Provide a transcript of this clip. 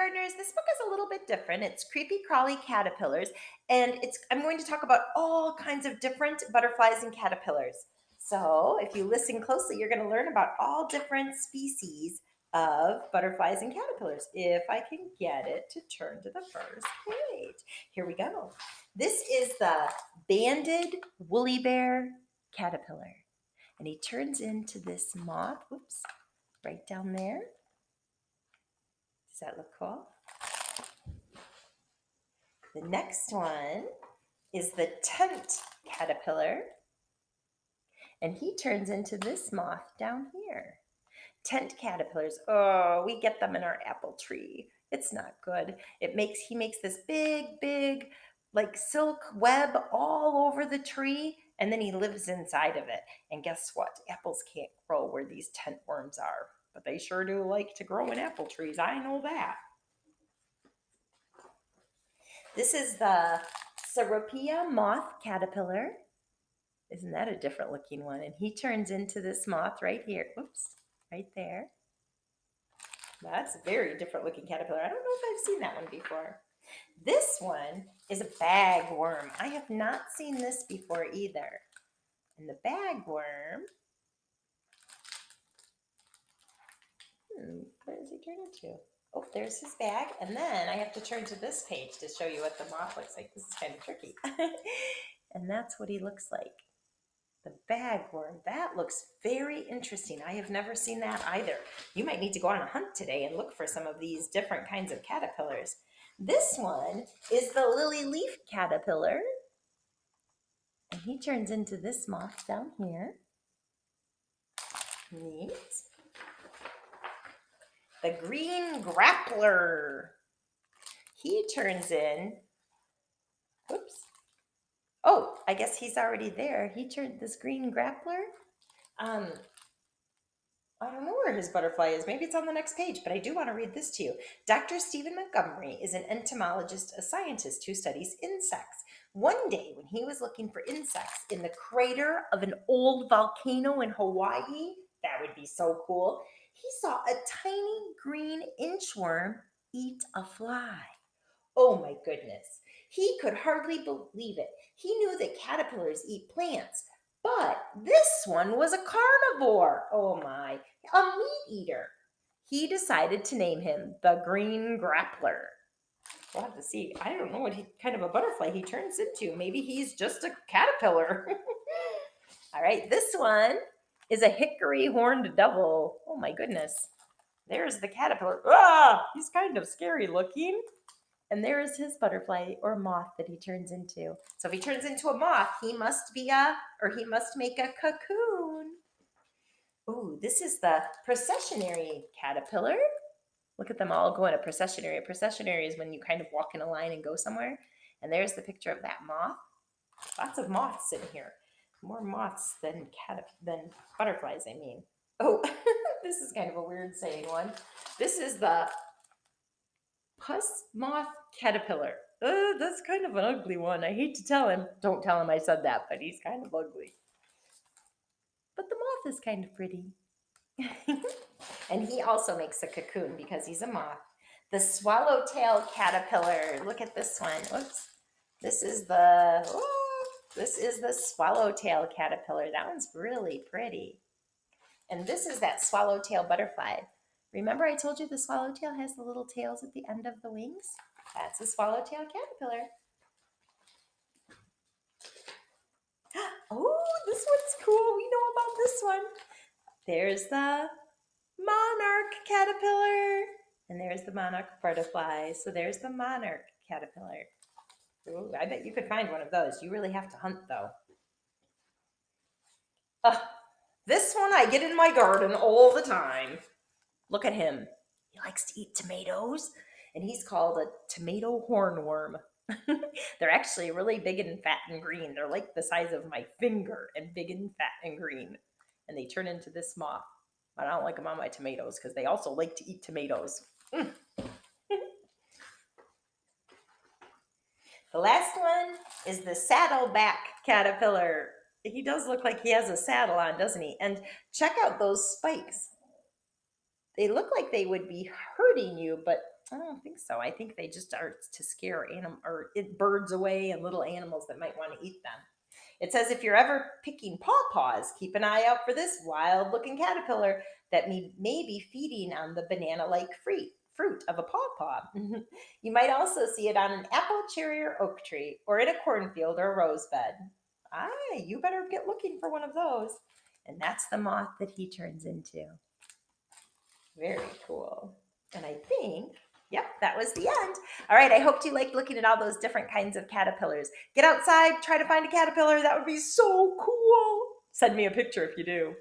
kindergartners, this book is a little bit different. It's Creepy Crawly Caterpillars, and I'm going to talk about all kinds of different butterflies and caterpillars. So if you listen closely, you're going to learn about all different species of butterflies and caterpillars. If I can get it to turn to the first page. Here we go. This is the banded woolly bear caterpillar, and he turns into this moth. Whoops, right down there. Does that look cool? The next one is the tent caterpillar, and he turns into this moth down here. Tent caterpillars, oh, we get them in our apple tree. It's not good. He makes this big, like silk web all over the tree, and then he lives inside of it. And guess what? Apples can't grow where these tent worms are, but they sure do like to grow in apple trees. I know that. This is the Serapia moth caterpillar. Isn't that a different looking one? And he turns into this moth right here. Oops, right there. That's a very different looking caterpillar. I don't know if I've seen that one before. This one is a bagworm. I have not seen this before either. And the bagworm, where does he turn into? Oh, there's his bag. And then I have to turn to this page to show you what the moth looks like. This is kind of tricky. And that's what he looks like. The bagworm, that looks very interesting. I have never seen that either. You might need to go on a hunt today and look for some of these different kinds of caterpillars. This one is the lily leaf caterpillar. And he turns into this moth down here. Neat. The green grappler. He turns in, whoops. Oh, I guess he's already there. He turned this green grappler. I don't know where his butterfly is. Maybe it's on the next page, but I do want to read this to you. Dr. Stephen Montgomery is an entomologist, a scientist who studies insects. One day, when he was looking for insects in the crater of an old volcano in Hawaii, that would be so cool, he saw a tiny green inchworm eat a fly. Oh my goodness. He could hardly believe it. He knew that caterpillars eat plants, but this one was a carnivore. Oh my, a meat eater. He decided to name him the green grappler. We'll have to see. I don't know what kind of a butterfly he turns into. Maybe he's just a caterpillar. All right, this one is a hickory horned devil. Oh my goodness. There's the caterpillar. Ah, he's kind of scary looking. And there is his butterfly or moth that he turns into. So if he turns into a moth, he must make a cocoon. Ooh, this is the processionary caterpillar. Look at them all go in a processionary. A processionary is when you kind of walk in a line and go somewhere. And there's the picture of that moth. Lots of moths in here. More moths than butterflies, I mean. Oh, this is kind of a weird saying one. This is the postmoth caterpillar. That's kind of an ugly one. I hate to tell him. Don't tell him I said that, but he's kind of ugly. But the moth is kind of pretty. And he also makes a cocoon because he's a moth. The swallowtail caterpillar. Look at this one. Whoops. This is the swallowtail caterpillar. That one's really pretty. And this is that swallowtail butterfly. Remember I told you the swallowtail has the little tails at the end of the wings? That's a swallowtail caterpillar. Oh, this one's cool. We know about this one. There's the monarch caterpillar. And there's the monarch butterfly. So there's the monarch caterpillar. Ooh, I bet you could find one of those. You really have to hunt, though. This one I get in my garden all the time. Look at him. He likes to eat tomatoes, and he's called a tomato hornworm. They're actually really big and fat and green. They're like the size of my finger and big and fat and green. And they turn into this moth. But I don't like them on my tomatoes because they also like to eat tomatoes. The last one is the saddleback caterpillar. He does look like he has a saddle on, doesn't he? And check out those spikes. They look like they would be hurting you, but I don't think so. I think they just are to scare birds away and little animals that might want to eat them. It says if you're ever picking pawpaws, keep an eye out for this wild looking caterpillar that may be feeding on the banana like fruit of a pawpaw. You might also see it on an apple, cherry, or oak tree, or in a cornfield or a rose bed. Ah, you better get looking for one of those. And that's the moth that he turns into. Very cool. And I think, yep, that was the end. All right, I hope you liked looking at all those different kinds of caterpillars. Get outside, try to find a caterpillar. That would be so cool. Send me a picture if you do.